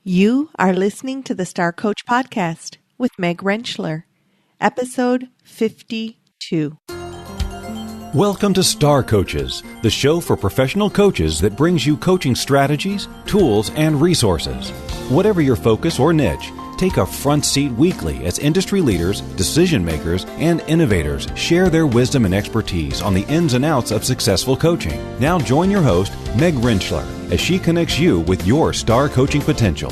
You are listening to the Star Coach Podcast with Meg Rentschler, episode 52. Welcome to Star Coaches, the show for professional coaches that brings you coaching strategies, tools, and resources. Whatever your focus or niche, take a front seat weekly as industry leaders, decision makers, and innovators share their wisdom and expertise on the ins and outs of successful coaching. Now join your host, Meg Rentschler, as she connects you with your star coaching potential.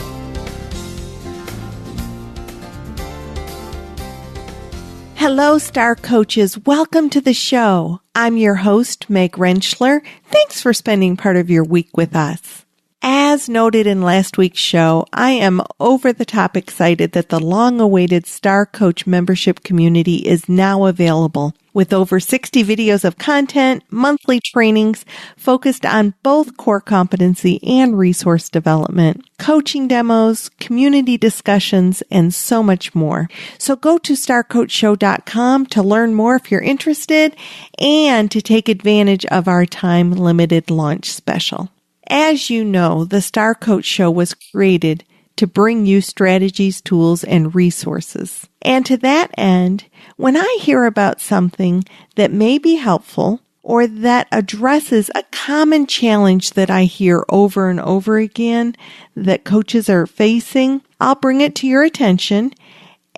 Hello, Star Coaches. Welcome to the show. I'm your host, Meg Rentschler. Thanks for spending part of your week with us. As noted in last week's show, I am over the top excited that the long-awaited Star Coach membership community is now available, with over 60 videos of content, monthly trainings focused on both core competency and resource development, coaching demos, community discussions, and so much more. So go to starcoachshow.com to learn more if you're interested and to take advantage of our time-limited launch special. As you know, the Star Coach Show was created to bring you strategies, tools, and resources. And to that end, when I hear about something that may be helpful or that addresses a common challenge that I hear over and over again that coaches are facing, I'll bring it to your attention.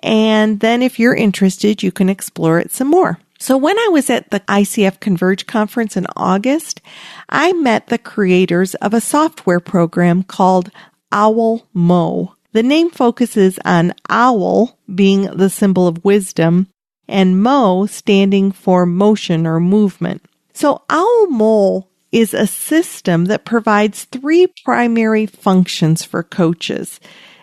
And then if you're interested, you can explore it some more. So when I was at the ICF Convergence Conference in August, I met the creators of a software program called Owl-Mo. The name focuses on owl being the symbol of wisdom and Mo standing for motion or movement. So Owl-Mo is a system that provides three primary functions for coaches: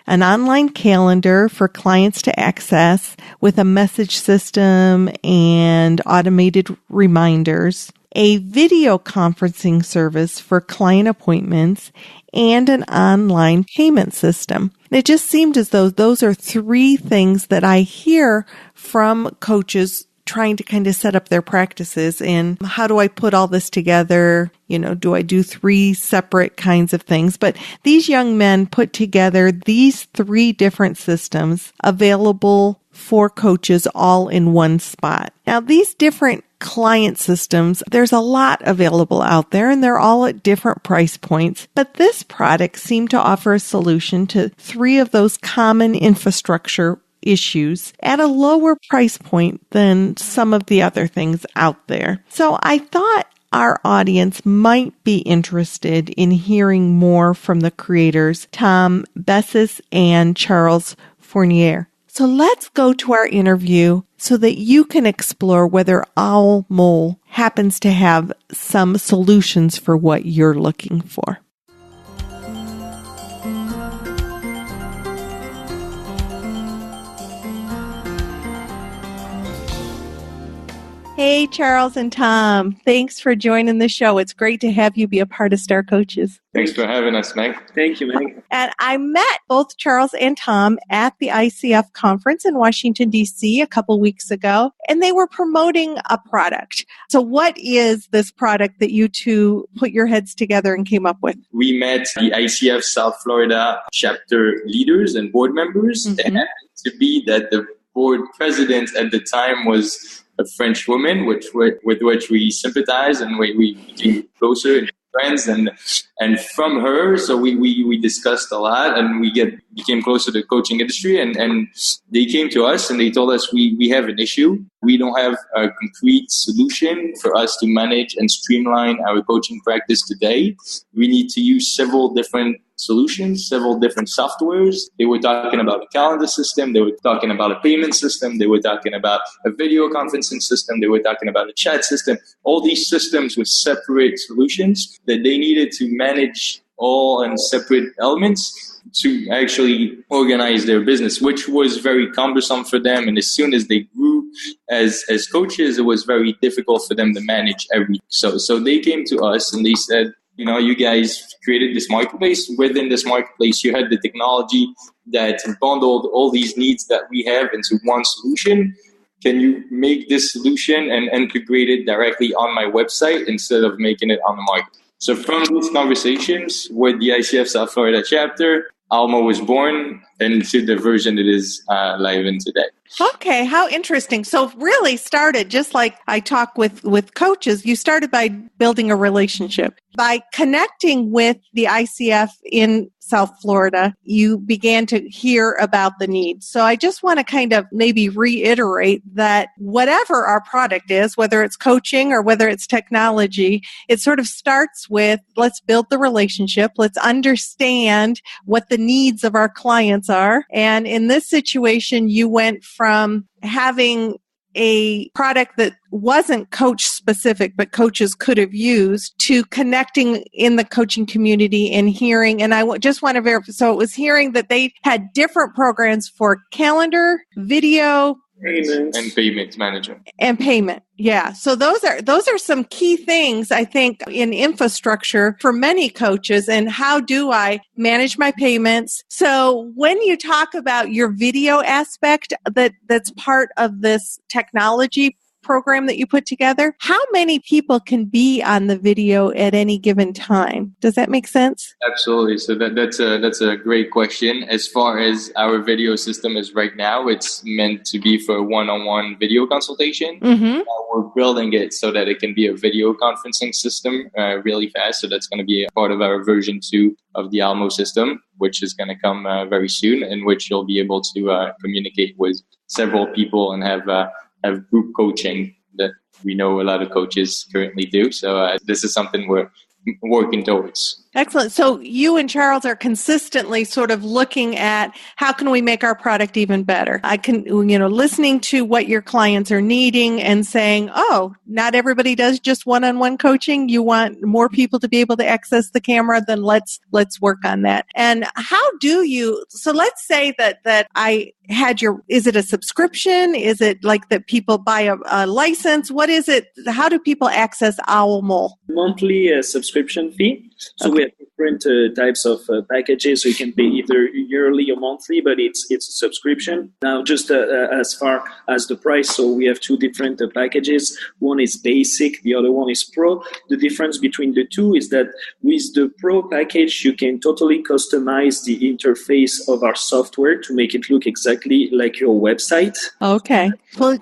an online calendar for clients to access with a message system and automated reminders, a video conferencing service for client appointments, and an online payment system. It just seemed as though those are three things that I hear from coaches trying to kind of set up their practices. And how do I put all this together? Do I do three separate kinds of things? But these young men put together these three different systems available for coaches all in one spot. Now, these different client systems, there's a lot available out there and they're all at different price points. But this product seemed to offer a solution to three of those common infrastructure issues at a lower price point than some of the other things out there. So I thought our audience might be interested in hearing more from the creators, Tom Beiss and Charles Fournier. So let's go to our interview so that you can explore whether Owl-Mo happens to have some solutions for what you're looking for. Hey, Charles and Tom. Thanks for joining the show. It's great to have you be a part of Star Coaches. Thanks for having us, Meg. Thank you, Meg. And I met both Charles and Tom at the ICF conference in Washington, D.C. a couple weeks ago, and they were promoting a product. So what is this product that you two put your heads together and came up with? We met the ICF South Florida chapter leaders and board members. Mm-hmm. It happened to be that the board president at the time was a French woman, with which we sympathized and we became closer and friends. And from her, so we discussed a lot and we became closer to the coaching industry. And they came to us and they told us we have an issue. We don't have a complete solution for us to manage and streamline our coaching practice today. We need to use several different solutions, several different softwares. They were talking about a calendar system. They were talking about a payment system. They were talking about a video conferencing system. They were talking about a chat system. All these systems with separate solutions that they needed to manage all in separate elements to actually organize their business, which was very cumbersome for them. And as soon as they grew as coaches, it was very difficult for them to manage everything. So they came to us and they said, you guys created this marketplace. Within this marketplace, you had the technology that bundled all these needs that we have into one solution. Can you make this solution and integrate it directly on my website instead of making it on the market? So from these conversations with the ICF South Florida chapter, Almo was born into the version it is live in today. Okay, how interesting. So really started, just like I talk with coaches, you started by building a relationship. By connecting with the ICF in South Florida, you began to hear about the needs. So I just want to kind of maybe reiterate that whatever our product is, whether it's coaching or whether it's technology, it sort of starts with, let's build the relationship. Let's understand what the needs of our clients are. And in this situation, you went from having a product that wasn't coach specific, but coaches could have used, to connecting in the coaching community and hearing. And I just want to verify. So it was hearing that they had different programs for calendar, video, and payment management. And payment. Yeah. So those are some key things, I think, in infrastructure for many coaches. And how do I manage my payments? So when you talk about your video aspect that's part of this technology program that you put together, how many people can be on the video at any given time? Does that make sense? Absolutely. So that's a great question. As far as our video system is right now, it's meant to be for a one-on-one video consultation. Mm-hmm. We're building it so that it can be a video conferencing system really fast. So that's going to be a part of our version 2 of the Almo system, which is going to come very soon, in which you'll be able to communicate with several people and have group coaching that we know a lot of coaches currently do. So this is something we're working towards. Excellent. So you and Charles are consistently sort of looking at how can we make our product even better? I can, listening to what your clients are needing and saying, oh, not everybody does just one-on-one coaching. You want more people to be able to access the camera, then let's work on that. And how do you, so let's say that I had is it a subscription? Is it like that people buy a license? What is it? How do people access Almo? Monthly subscription fee. So we have different types of packages. So you can pay either yearly or monthly, but it's a subscription. Now, just as far as the price, so we have two different packages. One is basic, the other one is pro. The difference between the two is that with the pro package, you can totally customize the interface of our software to make it look exactly like your website. Okay.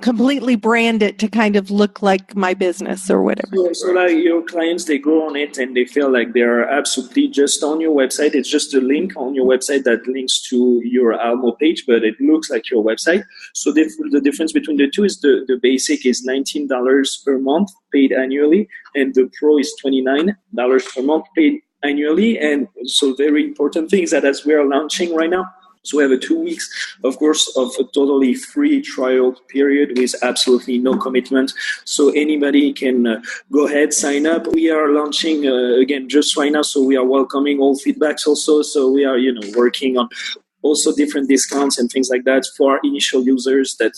Completely brand it to kind of look like my business or whatever. So like your clients, they go on it and they feel like they're absolutely just on your website. It's just a link on your website that links to your Almo page, but it looks like your website. So the difference between the two is the basic is $19 per month paid annually, and the pro is $29 per month paid annually. And so very important things that as we are launching right now, so we have a 2 weeks, of course, of a totally free trial period with absolutely no commitment. So anybody can go ahead, sign up. We are launching, again, just right now. So we are welcoming all feedbacks also. So we are, working on also different discounts and things like that for our initial users that,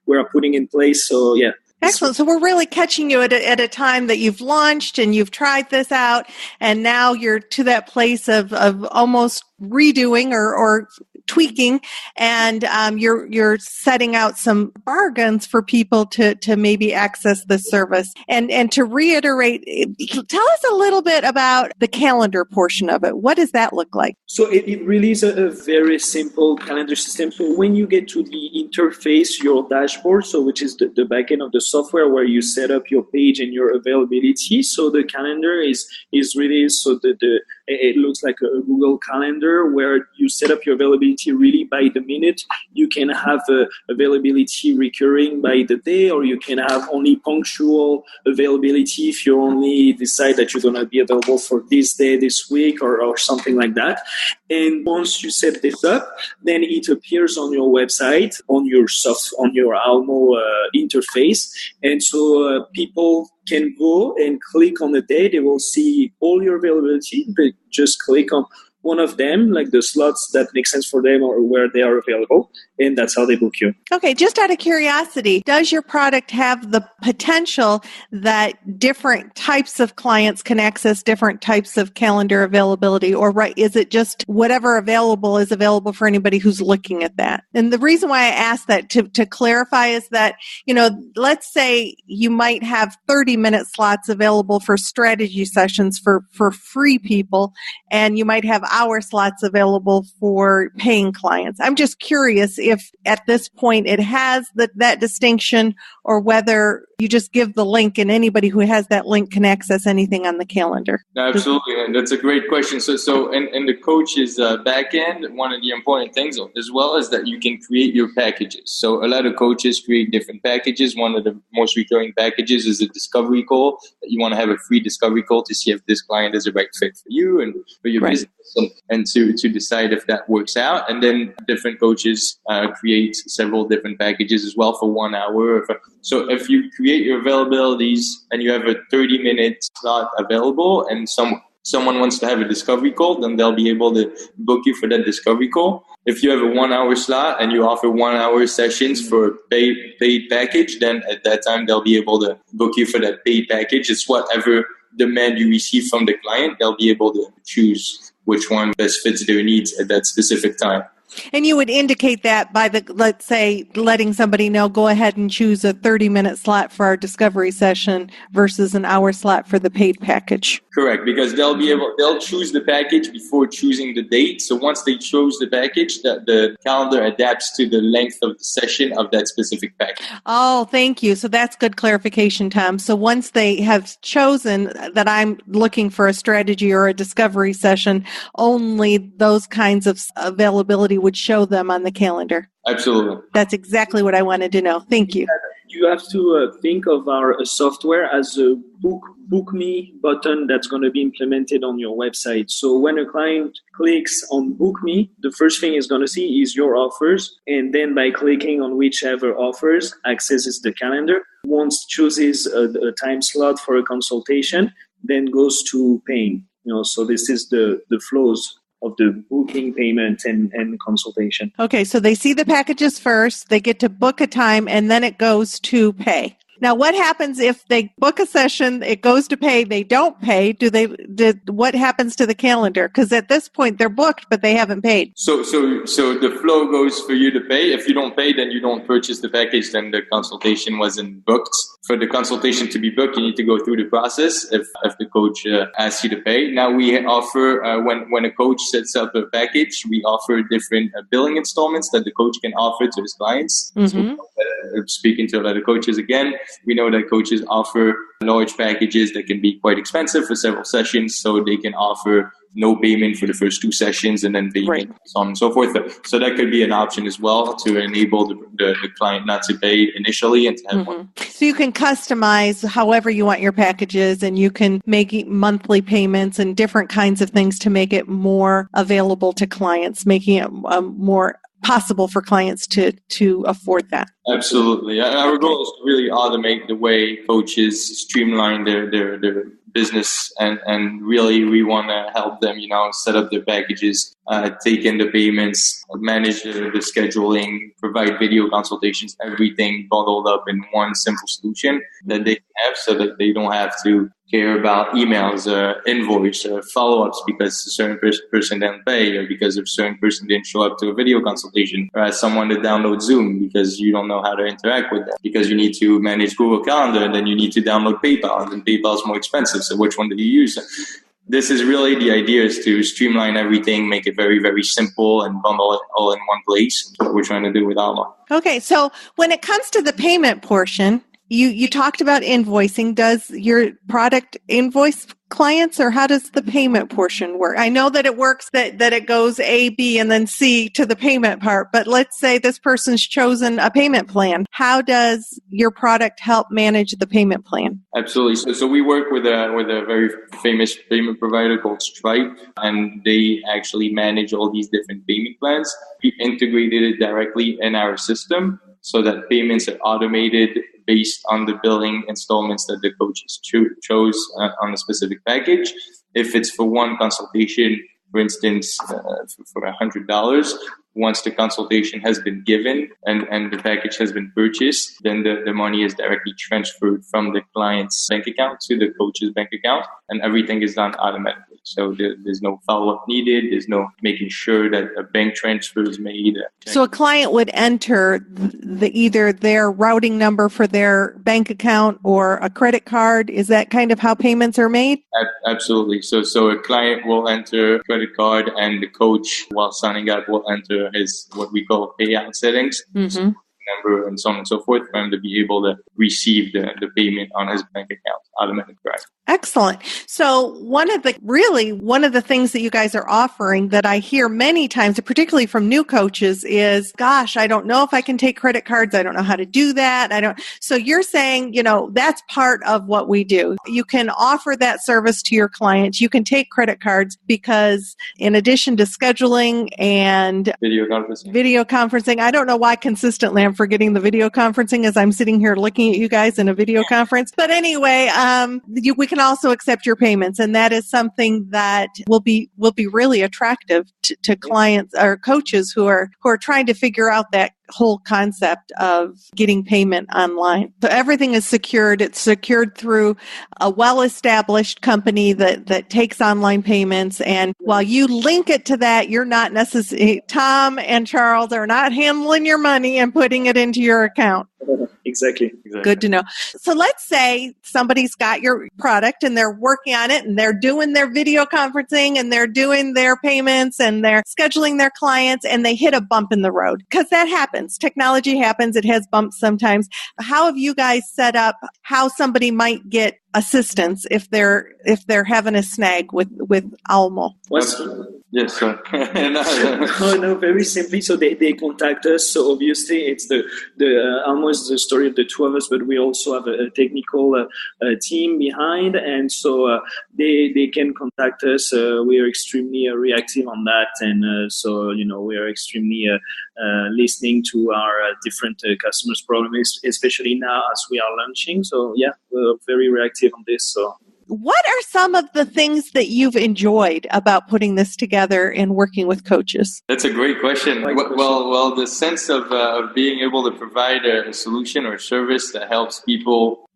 we are putting in place. So yeah. Excellent. So we're really catching you at a time that you've launched and you've tried this out, and now you're to that place of almost redoing or tweaking, and you're setting out some bargains for people to maybe access the service. And to reiterate, tell us a little bit about the calendar portion of it. What does that look like? So it really is a very simple calendar system. So when you get to the interface, your dashboard, so which is the back end of the software where you set up your page and your availability. So the calendar is really, so it looks like a Google Calendar where you set up your availability really by the minute. You can have availability recurring by the day, or you can have only punctual availability if you only decide that you're going to be available for this day, this week, or something like that. And once you set this up, then it appears on your website, on your Almo interface. And so people can go and click on the day. They will see all your availability, but just click on one of them, like the slots that make sense for them or where they are available, and that's how they book you. Okay, just out of curiosity, does your product have the potential that different types of clients can access different types of calendar availability, or is it just whatever available is available for anybody who's looking at that? And the reason why I asked that to clarify is that, let's say you might have 30-minute slots available for strategy sessions for free people, and you might have hour slots available for paying clients. I'm just curious if at this point it has that distinction, or whether you just give the link and anybody who has that link can access anything on the calendar. Absolutely, and that's a great question. So in the coach's back end, one of the important things as well is that you can create your packages. So a lot of coaches create different packages. One of the most recurring packages is a discovery call, that you want to have a free discovery call to see if this client is a right fit for you and for your business, and to decide if that works out. And then different coaches create several different packages as well for 1 hour. So if you create your availabilities and you have a 30-minute slot available and someone wants to have a discovery call, then they'll be able to book you for that discovery call. If you have a 1 hour slot and you offer 1 hour sessions for a paid package, then at that time they'll be able to book you for that paid package. It's whatever demand you receive from the client, they'll be able to choose which one best fits their needs at that specific time. And you would indicate that by let's say, letting somebody know, go ahead and choose a 30-minute slot for our discovery session versus an hour slot for the paid package. Correct, because they'll choose the package before choosing the date. So once they chose the package, the calendar adapts to the length of the session of that specific package. Oh, thank you. So that's good clarification, Tom. So once they have chosen that I'm looking for a strategy or a discovery session, only those kinds of availability would show them on the calendar. Absolutely. That's exactly what I wanted to know. Thank you. You have to think of our software as a book me button that's going to be implemented on your website. So when a client clicks on book me, the first thing he's going to see is your offers. And then by clicking on whichever offers, accesses the calendar. Once chooses a time slot for a consultation, then goes to paying. So this is the flows of the booking, payment, and consultation. Okay, so they see the packages first, they get to book a time, and then it goes to pay. Now, what happens if they book a session, it goes to pay, they don't pay? What happens to the calendar? Because at this point, they're booked, but they haven't paid. So the flow goes for you to pay. If you don't pay, then you don't purchase the package, then the consultation wasn't booked. For the consultation to be booked, you need to go through the process if the coach asks you to pay. Now, we offer, when a coach sets up a package, we offer different billing installments that the coach can offer to his clients. Mm-hmm. So, speaking to a lot of coaches again, we know that coaches offer large packages that can be quite expensive for several sessions, so they can offer no payment for the first 2 sessions and then payment, so on and so forth. So that could be an option as well to enable the client not to pay initially and to have one. So you can customize however you want your packages, and you can make monthly payments and different kinds of things to make it more available to clients, making it more possible for clients to afford that. Absolutely. Our goal is to really automate the way coaches streamline their business, and really we want to help them, set up their packages, take in the payments, manage the scheduling, provide video consultations, everything bundled up in one simple solution that they have, so that they don't have to care about emails, invoice, follow-ups because a certain person didn't pay, or because a certain person didn't show up to a video consultation, or ask someone to download Zoom because you don't know how to interact with them, because you need to manage Google Calendar, and then you need to download PayPal, and then PayPal is more expensive, so which one do you use? This is really the idea, is to streamline everything, make it very, very simple, and bundle it all in one place. That's what we're trying to do with Alma. Okay, so when it comes to the payment portion, you talked about invoicing. Does your product invoice clients, or how does the payment portion work? I know that it works that it goes A, B, and then C to the payment part, but let's say this person's chosen a payment plan. How does your product help manage the payment plan? Absolutely. So we work with a very famous payment provider called Stripe, and they actually manage all these different payment plans. We integrated it directly in our system so that payments are automated based on the billing installments that the coaches chose on a specific package. If it's for one consultation, for instance, for $100, once the consultation has been given and the package has been purchased, then the money is directly transferred from the client's bank account to the coach's bank account, and everything is done automatically. So there's no follow-up needed. There's no making sure that a bank transfer is made. So a client would enter either their routing number for their bank account or a credit card. Is that kind of how payments are made? Absolutely. So a client will enter credit card, and the coach, while signing up, will enter his what we call payout settings. Mm-hmm. Number and so on and so forth for him to be able to receive the payment on his bank account automatically. Excellent. So one of the things that you guys are offering that I hear many times, particularly from new coaches, is, gosh, I don't know if I can take credit cards. I don't know how to do that. So you're saying, that's part of what we do. You can offer that service to your clients. You can take credit cards because in addition to scheduling and video conferencing, I don't know why consistently I'm forgetting the video conferencing as I'm sitting here looking at you guys in a video conference. But anyway, we can also accept your payments, and that is something that will be really attractive to clients or coaches who are trying to figure out that whole concept of getting payment online. So everything is secured. It's secured through a well-established company that takes online payments. And while you link it to that, you're not necessarily, Tom and Charles are not handling your money and putting it into your account. Exactly. Good to know. So let's say somebody's got your product and they're working on it and they're doing their video conferencing and they're doing their payments and they're scheduling their clients and they hit a bump in the road, because that happens. Technology happens. It has bumps sometimes. How have you guys set up how somebody might get assistance if they're having a snag with Almo? Yes, sir. No, very simply. So they contact us. So obviously it's the almost the story of the two of us, but we also have a technical team behind, and so they can contact us. We are extremely reactive on that, and so we are extremely listening to our different customers' problems, especially now as we are launching. So yeah, we're very reactive on this. So. What are some of the things that you've enjoyed about putting this together and working with coaches? That's a great question. Well, the sense of being able to provide a solution or service that helps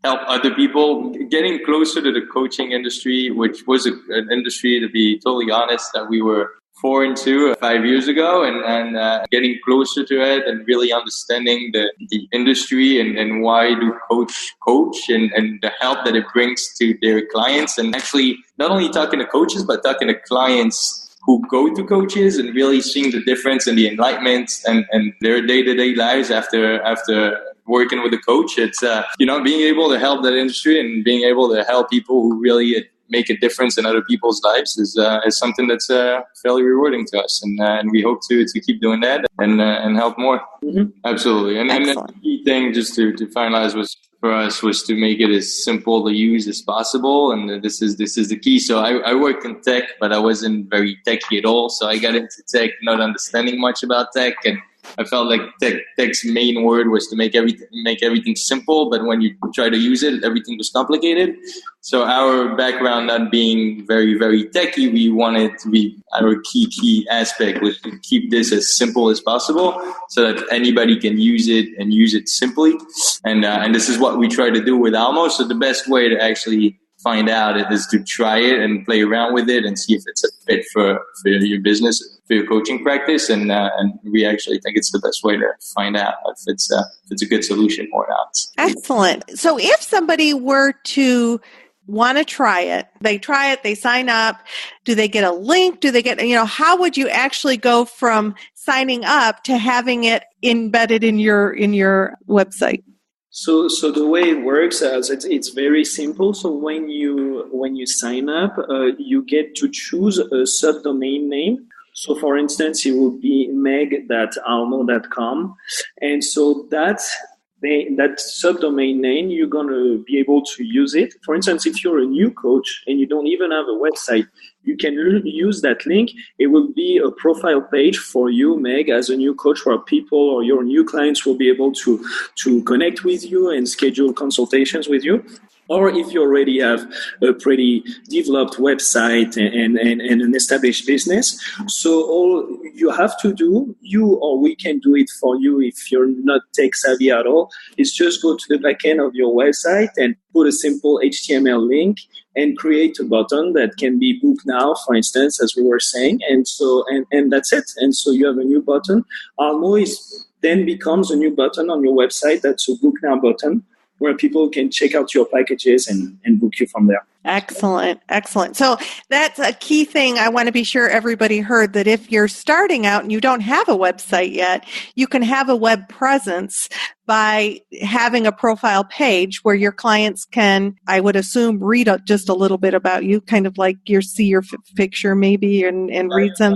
other people, getting closer to the coaching industry, which was an industry, to be totally honest, that we were foreign to 5 years ago, and getting closer to it and really understanding the industry and why do coach and the help that it brings to their clients, and actually not only talking to coaches but talking to clients who go to coaches and really seeing the difference in the enlightenment and their day-to-day lives after working with a coach. It's being able to help that industry and being able to help people who really make a difference in other people's lives is something that's fairly rewarding to us, and we hope to keep doing that and help more. Mm-hmm. Absolutely. And the key thing, just to finalize, was to make it as simple to use as possible, and this is the key. So I worked in tech, but I wasn't very techy at all. So I got into tech not understanding much about tech, and I felt like tech's main word was to make everything simple, but when you try to use it, everything was complicated. So our background not being very, very techy, we wanted to be, our key aspect was to keep this as simple as possible so that anybody can use it and use it simply. And this is what we try to do with Almo. So the best way to actually find out it is to try it and play around with it and see if it's a fit for your business, for your coaching practice, and we actually think it's the best way to find out if it's a good solution or not. Excellent. So if somebody were to want to try it, they sign up, do they get a link? Do they get, how would you actually go from signing up to having it embedded in your website? So the way it works is it's very simple. So when you sign up, you get to choose a subdomain name. So for instance, it will be meg.almo.com. And so that subdomain name, you're going to be able to use it. For instance, if you're a new coach and you don't even have a website, you can use that link. It will be a profile page for you, Meg, as a new coach, where people or your new clients will be able to connect with you and schedule consultations with you. Or if you already have a pretty developed website and an established business. So all you have to do, you or we can do it for you if you're not tech savvy at all, is just go to the back end of your website and put a simple HTML link and create a button that can be book now, for instance, as we were saying. And so, and that's it. And so you have a new button. Almost then becomes a new button on your website. That's a book now button, where people can check out your packages and book you from there. Excellent. Excellent. So that's a key thing. I want to be sure everybody heard that if you're starting out and you don't have a website yet, you can have a web presence by having a profile page where your clients can, I would assume, read just a little bit about you, kind of like see your picture maybe and read some.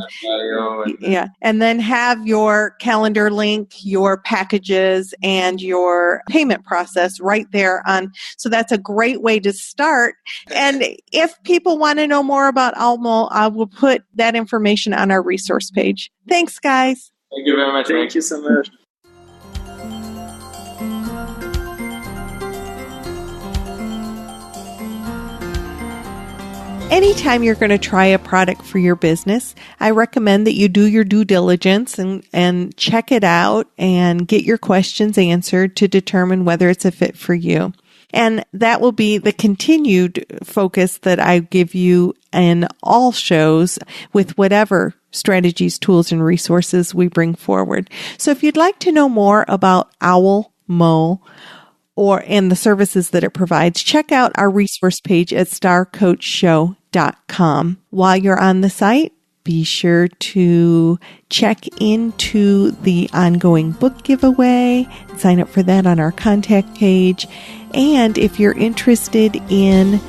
Yeah. And then have your calendar link, your packages, and your payment process right there on. So that's a great way to start. And if people want to know more about Almo, I will put that information on our resource page. Thanks, guys. Thank you very much. Thank you so much. Anytime you're going to try a product for your business, I recommend that you do your due diligence and check it out and get your questions answered to determine whether it's a fit for you. And that will be the continued focus that I give you in all shows with whatever strategies, tools, and resources we bring forward. So if you'd like to know more about Almo and the services that it provides, check out our resource page at starcoachshow.com. While you're on the site, be sure to check into the ongoing book giveaway, sign up for that on our contact page. And if you're interested in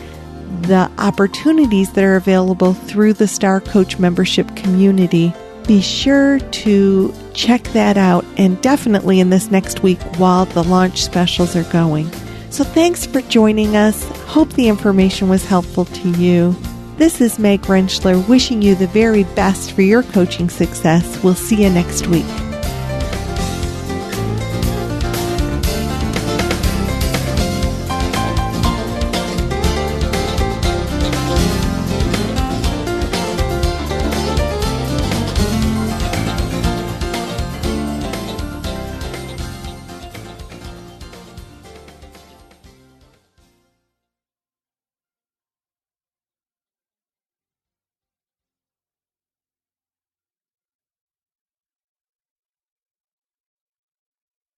the opportunities that are available through the Star Coach membership community, be sure to check that out, and definitely in this next week while the launch specials are going. So thanks for joining us. Hope the information was helpful to you. This is Meg Rentschler wishing you the very best for your coaching success. We'll see you next week.